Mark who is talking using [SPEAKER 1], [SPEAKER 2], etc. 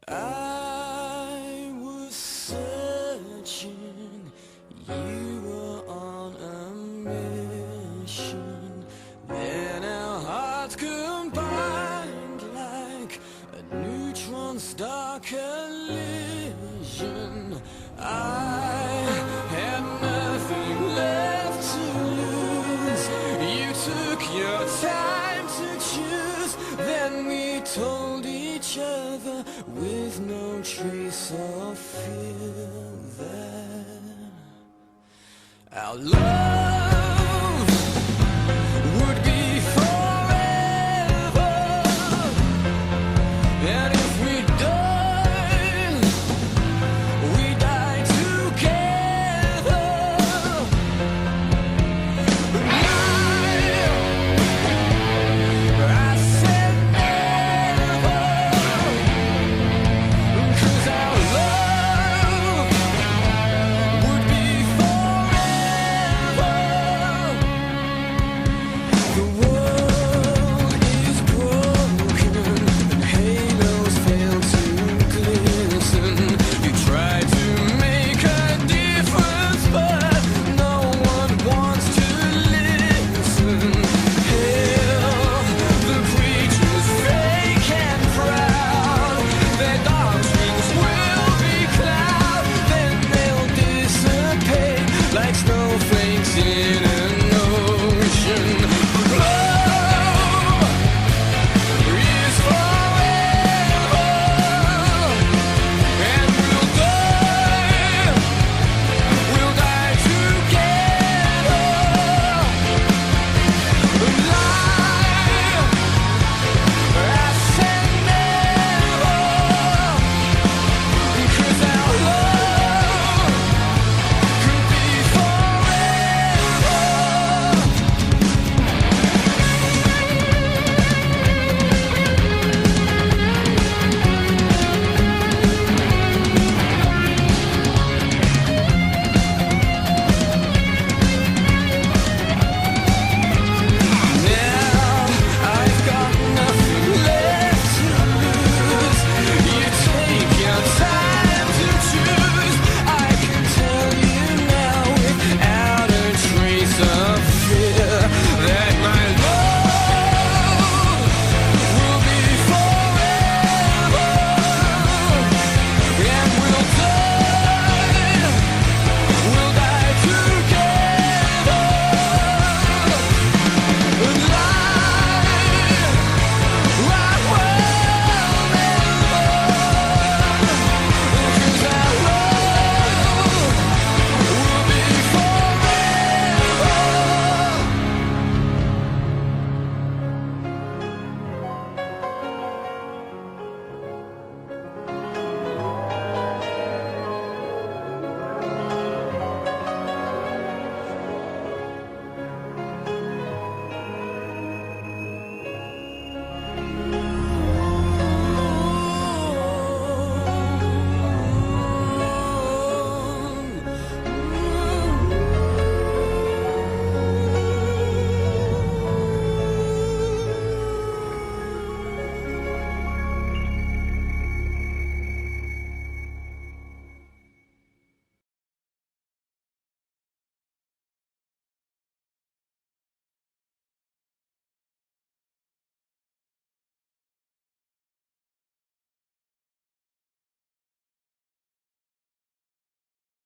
[SPEAKER 1] I was searching, you were on a mission. Then our hearts combined like a neutron star collision. I had nothing left to lose. You took your time to choose. Then we told each other with no trace of fear that our love